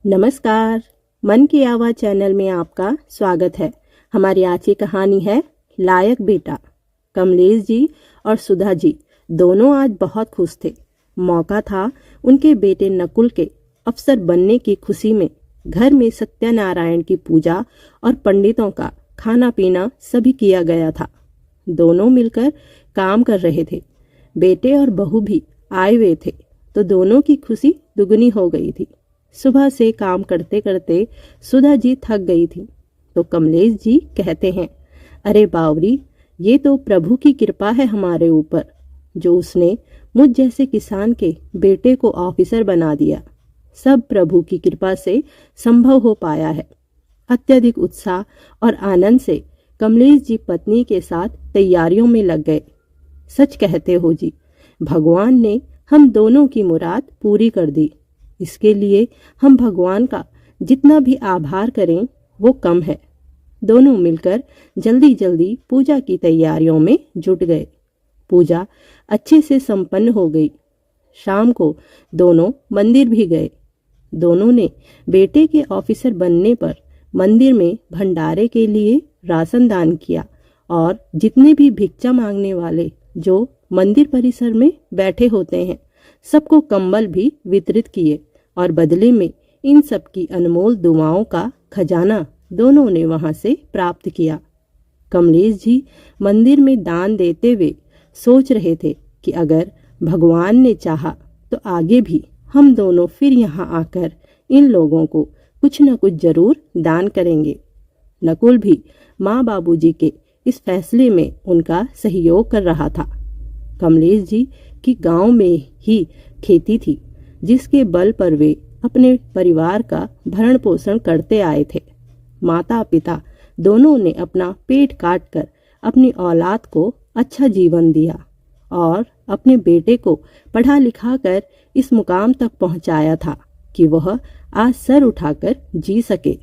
नमस्कार। मन की आवाज़ चैनल में आपका स्वागत है। हमारी आज की कहानी है लायक बेटा। कमलेश जी और सुधा जी दोनों आज बहुत खुश थे। मौका था उनके बेटे नकुल के अफसर बनने की खुशी में घर में सत्यनारायण की पूजा और पंडितों का खाना पीना सभी किया गया था। दोनों मिलकर काम कर रहे थे। बेटे और बहू भी आए हुए थे तो दोनों की खुशी दुगनी हो गई थी। सुबह से काम करते करते सुधा जी थक गई थी तो कमलेश जी कहते हैं, अरे बावरी, ये तो प्रभु की कृपा है हमारे ऊपर, जो उसने मुझ जैसे किसान के बेटे को ऑफिसर बना दिया। सब प्रभु की कृपा से संभव हो पाया है। अत्यधिक उत्साह और आनंद से कमलेश जी पत्नी के साथ तैयारियों में लग गए। सच कहते हो जी, भगवान ने हम दोनों की मुराद पूरी कर दी। इसके लिए हम भगवान का जितना भी आभार करें वो कम है। दोनों मिलकर जल्दी जल्दी पूजा की तैयारियों में जुट गए। पूजा अच्छे से संपन्न हो गई। शाम को दोनों मंदिर भी गए। दोनों ने बेटे के ऑफिसर बनने पर मंदिर में भंडारे के लिए राशन दान किया और जितने भी भिक्षा मांगने वाले जो मंदिर परिसर में बैठे होते हैं सबको कंबल भी वितरित किए और बदले में इन सब की अनमोल दुआओं का खजाना दोनों ने वहां से प्राप्त किया। कमलेश जी मंदिर में दान देते हुए सोच रहे थे कि अगर भगवान ने चाहा तो आगे भी हम दोनों फिर यहाँ आकर इन लोगों को कुछ न कुछ जरूर दान करेंगे। नकुल भी माँ बाबूजी के इस फैसले में उनका सहयोग कर रहा था। कमलेश जी की गांव में ही खेती थी जिसके बल पर वे अपने परिवार का भरण पोषण करते आए थे। माता पिता दोनों ने अपना पेट काट कर अपनी औलाद को अच्छा जीवन दिया और अपने बेटे को पढ़ा लिखा कर इस मुकाम तक पहुंचाया था कि वह आज सर उठाकर जी सके।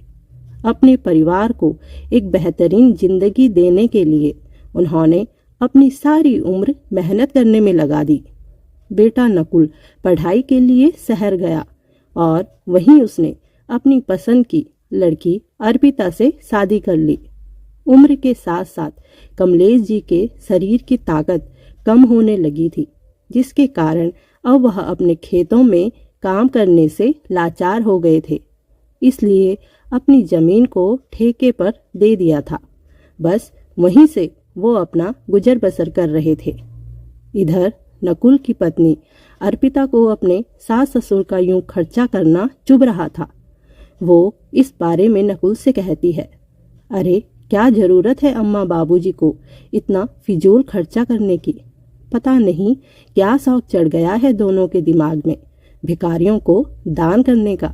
अपने परिवार को एक बेहतरीन जिंदगी देने के लिए उन्होंने अपनी सारी उम्र मेहनत करने में लगा दी। बेटा नकुल पढ़ाई के लिए शहर गया और वहीं उसने अपनी पसंद की लड़की अर्पिता से शादी कर ली। उम्र के साथ साथ कमलेश जी के शरीर की ताकत कम होने लगी थी, जिसके कारण अब वह अपने खेतों में काम करने से लाचार हो गए थे। इसलिए अपनी जमीन को ठेके पर दे दिया था। बस वहीं से वो अपना गुजर बसर कर रहे थे। इधर नकुल की पत्नी अर्पिता को अपने सास ससुर का यूं खर्चा करना चुभ रहा था। वो इस बारे में नकुल से कहती है, अरे क्या जरूरत है अम्मा बाबूजी को इतना फिजूल खर्चा करने की। पता नहीं क्या शौक चढ़ गया है दोनों के दिमाग में भिखारियों को दान करने का।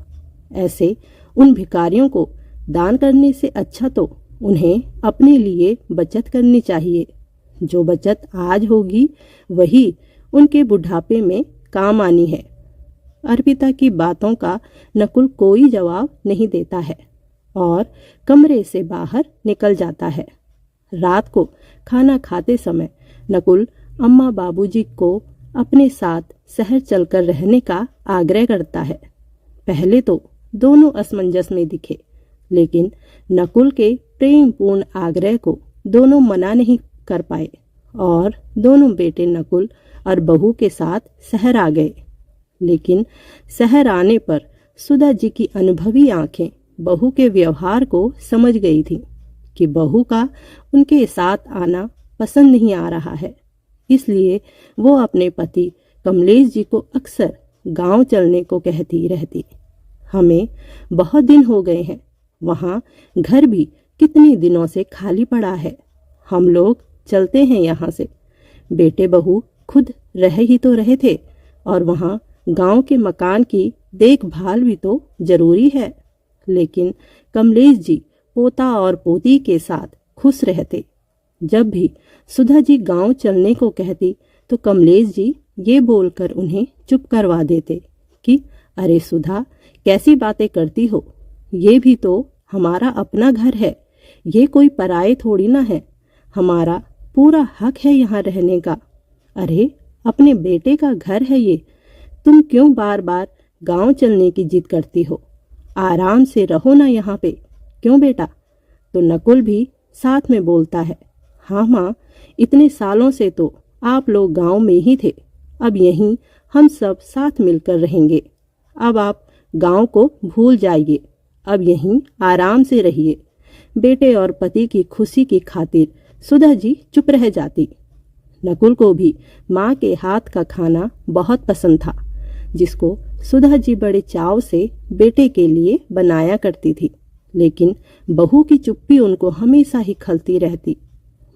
ऐसे उन भिखारियों को दान करने से अच्छा तो उन्हें अपने लिए बचत करनी चाहिए। जो बचत आज होगी वही उनके बुढ़ापे में काम आनी है। अर्पिता की बातों का नकुल कोई जवाब नहीं देता है और कमरे से बाहर निकल जाता है। रात को खाना खाते समय नकुल अम्मा बाबूजी को अपने साथ शहर चलकर रहने का आग्रह करता है। पहले तो दोनों असमंजस में दिखे, लेकिन नकुल के प्रेमपूर्ण आग्रह को दोनों मना नहीं कर पाए और दोनों बेटे नकुल और बहू के साथ शहर आ गए। लेकिन शहर आने पर सुधा जी की अनुभवी आंखें बहू के व्यवहार को समझ गई थी कि बहू का उनके साथ आना पसंद नहीं आ रहा है। इसलिए वो अपने पति कमलेश जी को अक्सर गांव चलने को कहती रहती। हमें बहुत दिन हो गए हैं, वहाँ घर भी कितने दिनों से खाली पड़ा है, हम लोग चलते हैं यहाँ से। बेटे बहू खुद रह ही तो रहे थे और वहाँ गांव के मकान की देखभाल भी तो जरूरी है। लेकिन कमलेश जी पोता और पोती के साथ खुश रहते। जब भी सुधा जी गांव चलने को कहती तो कमलेश जी ये बोलकर उन्हें चुप करवा देते कि अरे सुधा, कैसी बातें करती हो, ये भी तो हमारा अपना घर है, ये कोई पराये थोड़ी ना है, हमारा पूरा हक है यहाँ रहने का। अरे अपने बेटे का घर है ये, तुम क्यों बार बार गांव चलने की जिद करती हो। आराम से रहो ना यहाँ पे। क्यों बेटा? तो नकुल भी साथ में बोलता है, हाँ माँ, इतने सालों से तो आप लोग गांव में ही थे, अब यहीं हम सब साथ मिलकर रहेंगे। अब आप गांव को भूल जाइए, अब यहीं आराम से रहिए। बेटे और पति की खुशी की खातिर सुधा जी चुप रह जाती। नकुल को भी माँ के हाथ का खाना बहुत पसंद था, जिसको सुधा जी बड़े चाव से बेटे के लिए बनाया करती थी। लेकिन बहू की चुप्पी उनको हमेशा ही खलती रहती।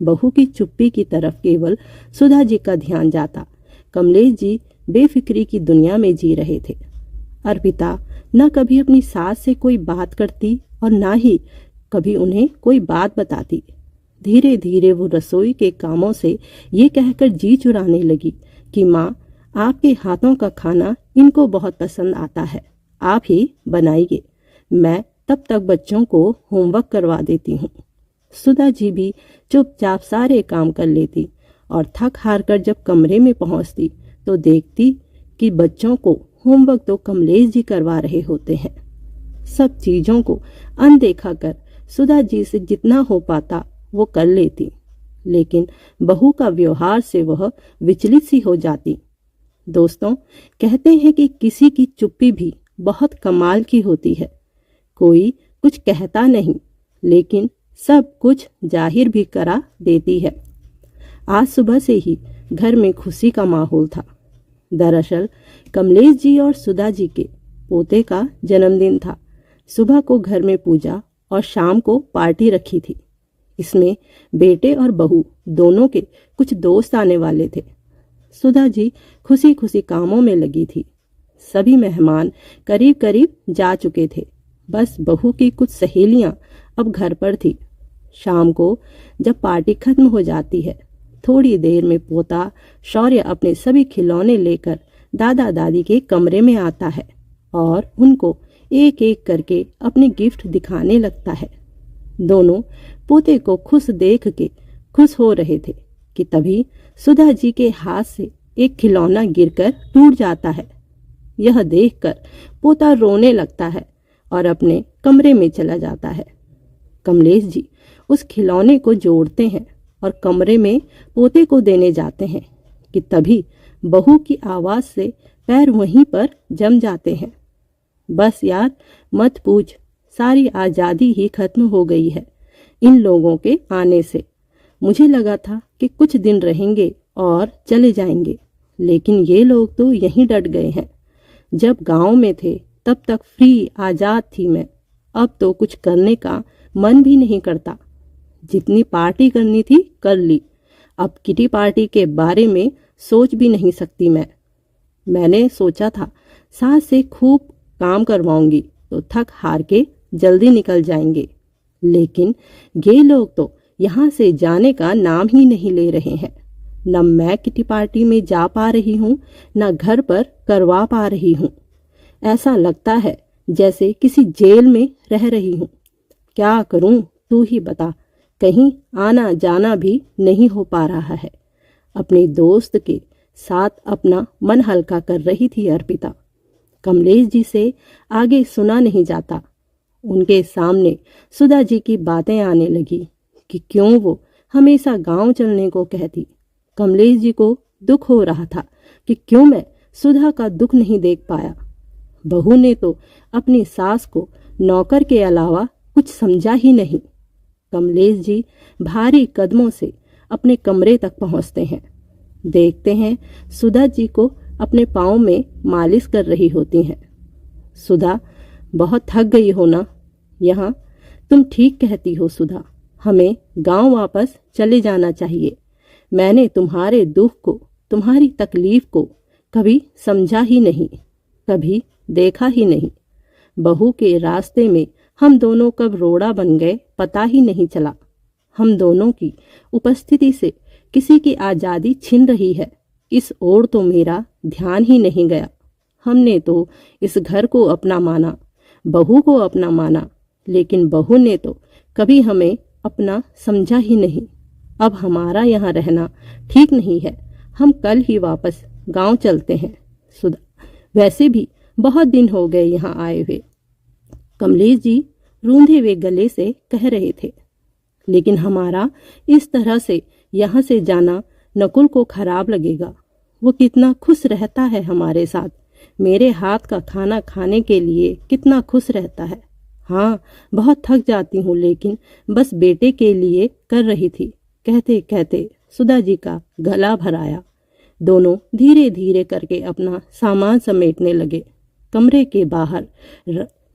बहू की चुप्पी की तरफ केवल सुधा जी का ध्यान जाता। कमलेश जी बेफिक्री की दुनिया में जी रहे थे। अर्पिता न कभी अपनी सास से कोई बात करती और न ही कभी उन्हें कोई बात बताती। धीरे धीरे वो रसोई के कामों से ये कहकर जी चुराने लगी कि माँ, आपके हाथों का खाना इनको बहुत पसंद आता है, आप ही बनाइए, मैं तब तक बच्चों को होमवर्क करवा देती हूँ। सुधा जी भी चुपचाप सारे काम कर लेती और थक हार कर जब कमरे में पहुँचती तो देखती कि बच्चों को होमवर्क तो कमलेश जी करवा रहे होते हैं। सब चीज़ों को अनदेखा कर सुधा जी से जितना हो पाता वो कर लेती, लेकिन बहू का व्यवहार से वह विचलित सी हो जाती। दोस्तों, कहते हैं कि किसी की चुप्पी भी बहुत कमाल की होती है। कोई कुछ कहता नहीं, लेकिन सब कुछ जाहिर भी करा देती है। आज सुबह से ही घर में खुशी का माहौल था। दरअसल कमलेश जी और सुधा जी के पोते का जन्मदिन था। सुबह को घर में पूजा और शाम को पार्टी रखी थी। इसमें बेटे और बहू दोनों के कुछ दोस्त आने वाले थे। सुधा जी खुशी खुशी कामों में लगी थी। सभी मेहमान करीब करीब जा चुके थे, बस बहू की कुछ सहेलियां अब घर पर थी। शाम को जब पार्टी खत्म हो जाती है, थोड़ी देर में पोता शौर्य अपने सभी खिलौने लेकर दादा दादी के कमरे में आता है और उनको एक एक करके अपने गिफ्ट दिखाने लगता है। दोनों पोते को खुश देख के खुश हो रहे थे कि तभी सुधा जी के हाथ से एक खिलौना गिरकर टूट जाता है। यह देखकर पोता रोने लगता है और अपने कमरे में चला जाता है। कमलेश जी उस खिलौने को जोड़ते हैं और कमरे में पोते को देने जाते हैं कि तभी बहू की आवाज़ से पैर वहीं पर जम जाते हैं। बस यार, मत पूछ, सारी आज़ादी ही खत्म हो गई है इन लोगों के आने से। मुझे लगा था कि कुछ दिन रहेंगे और चले जाएंगे, लेकिन ये लोग तो यहीं डट गए हैं। जब गांव में थे तब तक फ्री आज़ाद थी मैं, अब तो कुछ करने का मन भी नहीं करता। जितनी पार्टी करनी थी कर ली, अब किटी पार्टी के बारे में सोच भी नहीं सकती मैं। मैंने सोचा था सास से खूब काम करवाऊंगी तो थक हार के जल्दी निकल जाएंगे, लेकिन ये लोग तो यहाँ से जाने का नाम ही नहीं ले रहे हैं। न मैं किटी पार्टी में जा पा रही हूँ, न घर पर करवा पा रही हूँ। ऐसा लगता है जैसे किसी जेल में रह रही हूँ। क्या करूँ तू ही बता, कहीं आना जाना भी नहीं हो पा रहा है। अपने दोस्त के साथ अपना मन हल्का कर रही थी अर्पिता। कमलेश जी से आगे सुना नहीं जाता। उनके सामने सुधा जी की बातें आने लगी कि क्यों वो हमेशा गांव चलने को कहती। कमलेश जी को दुख हो रहा था कि क्यों मैं सुधा का दुख नहीं देख पाया। बहू ने तो अपनी सास को नौकर के अलावा कुछ समझा ही नहीं। कमलेश जी भारी कदमों से अपने कमरे तक पहुंचते हैं। देखते हैं सुधा जी को अपने पाँव में मालिश कर रही होती हैं। सुधा, बहुत थक गई हो ना? यहाँ तुम ठीक कहती हो सुधा, हमें गांव वापस चले जाना चाहिए। मैंने तुम्हारे दुख को, तुम्हारी तकलीफ को कभी समझा ही नहीं, कभी देखा ही नहीं। बहू के रास्ते में हम दोनों कब रोड़ा बन गए पता ही नहीं चला। हम दोनों की उपस्थिति से किसी की आज़ादी छिन रही है, इस ओर तो मेरा ध्यान ही नहीं गया। हमने तो इस घर को अपना माना, बहू को अपना माना, लेकिन बहू ने तो कभी हमें अपना समझा ही नहीं। अब हमारा यहाँ रहना ठीक नहीं है, हम कल ही वापस गांव चलते हैं। सुधा, वैसे भी बहुत दिन हो गए यहाँ आए हुए। कमलेश जी रूंधे हुए गले से कह रहे थे। लेकिन हमारा इस तरह से यहाँ से जाना नकुल को खराब लगेगा। वो कितना खुश रहता है हमारे साथ, मेरे हाथ का खाना खाने के लिए कितना खुश रहता है। हाँ, बहुत थक जाती हूँ, लेकिन बस बेटे के लिए कर रही थी। कहते कहते सुधा जी का गला भर आया। दोनों धीरे धीरे करके अपना सामान समेटने लगे। कमरे के बाहर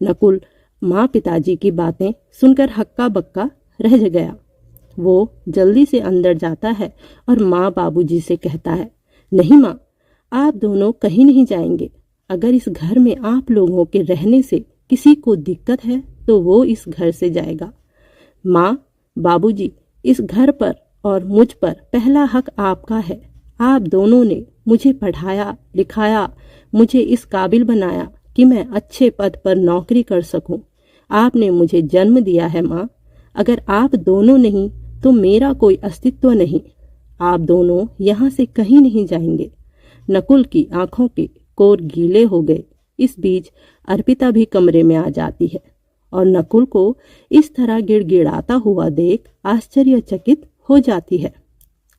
नकुल माँ पिताजी की बातें सुनकर हक्का बक्का रह गया। वो जल्दी से अंदर जाता है और माँ बाबूजी से कहता है, नहीं माँ, आप दोनों कहीं नहीं जाएंगे। अगर इस घर में आप लोगों के रहने से किसी को दिक्कत है तो वो इस घर से जाएगा। माँ बाबूजी, इस घर पर और मुझ पर पहला हक आपका है। आप दोनों ने मुझे पढ़ाया लिखाया, मुझे इस काबिल बनाया कि मैं अच्छे पद पर नौकरी कर सकूं। आपने मुझे जन्म दिया है माँ। अगर आप दोनों नहीं तो मेरा कोई अस्तित्व नहीं। आप दोनों यहाँ से कहीं नहीं जाएंगे। नकुल की आंखों के कोर गीले हो गए। इस बीच अर्पिता भी कमरे में आ जाती है और नकुल को इस तरह गिड़गिड़ाता हुआ देख आश्चर्यचकित हो जाती है।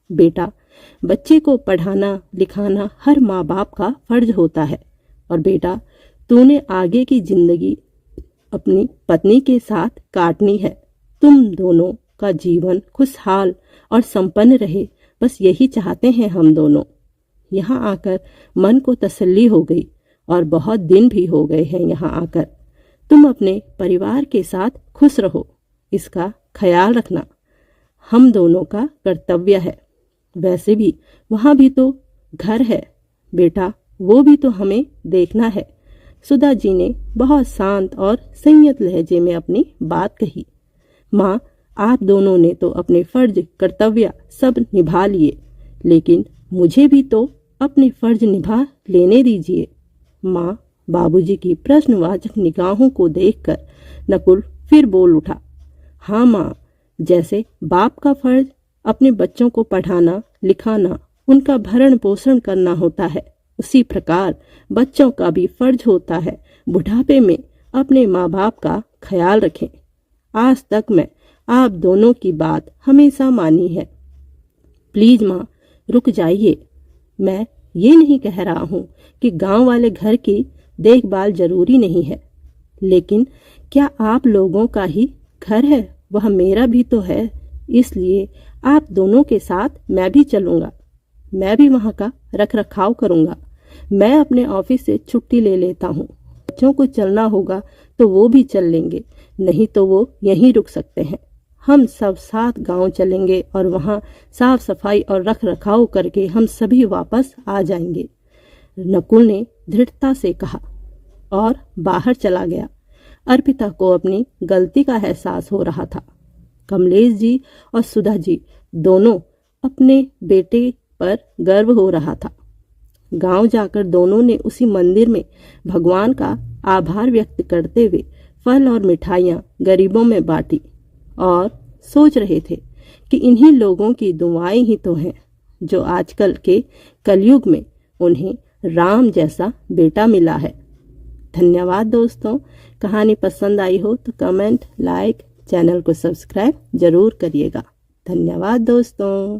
बेटा, बच्चे को पढ़ाना लिखाना हर माँ बाप का फर्ज होता है। और बेटा, तूने आगे की जिंदगी अपनी पत्नी के साथ काटनी है। तुम दोनों का जीवन खुशहाल और संपन्न रहे, बस यही चाहते हैं हम दोनों। यहाँ आकर मन को तसल्ली हो गई और बहुत दिन भी हो गए हैं यहाँ आकर। तुम अपने परिवार के साथ खुश रहो, इसका ख्याल रखना हम दोनों का कर्तव्य है। वैसे भी वहाँ भी तो घर है बेटा, वो भी तो हमें देखना है। सुधा जी ने बहुत शांत और संयत लहजे में अपनी बात कही। माँ, आप दोनों ने तो अपने फर्ज कर्तव्य सब निभा लिए, लेकिन मुझे भी तो अपने फर्ज निभा लेने दीजिए। माँ बाबूजी की प्रश्नवाचक निगाहों को देखकर नकुल फिर बोल उठा। हाँ माँ, जैसे बाप का फर्ज अपने बच्चों को पढ़ाना लिखाना उनका भरण पोषण करना होता है, उसी प्रकार बच्चों का भी फर्ज होता है बुढ़ापे में अपने माँ बाप का ख्याल रखें। आज तक मैं आप दोनों की बात हमेशा मानी है। प्लीज माँ, रुक जाइए। मैं ये नहीं कह रहा हूँ कि गांव वाले घर की देखभाल जरूरी नहीं है, लेकिन क्या आप लोगों का ही घर है, वह मेरा भी तो है। इसलिए आप दोनों के साथ मैं भी चलूँगा। मैं भी वहाँ का रख रखाव करूँगा। मैं अपने ऑफिस से छुट्टी ले लेता हूँ। बच्चों को चलना होगा तो वो भी चल लेंगे, नहीं तो वो यहीं रुक सकते हैं। हम सब साथ गांव चलेंगे और वहाँ साफ सफाई और रख रखाव करके हम सभी वापस आ जाएंगे। नकुल ने दृढ़ता से कहा और बाहर चला गया। अर्पिता को अपनी गलती का एहसास हो रहा था। कमलेश जी और सुधा जी दोनों अपने बेटे पर गर्व हो रहा था। गांव जाकर दोनों ने उसी मंदिर में भगवान का आभार व्यक्त करते हुए फल और मिठाइयाँ गरीबों में बांटी और सोच रहे थे कि इन्हीं लोगों की दुआएं ही तो हैं जो आजकल के कलयुग में उन्हें राम जैसा बेटा मिला है। धन्यवाद दोस्तों। कहानी पसंद आई हो तो कमेंट, लाइक, चैनल को सब्सक्राइब जरूर करिएगा। धन्यवाद दोस्तों।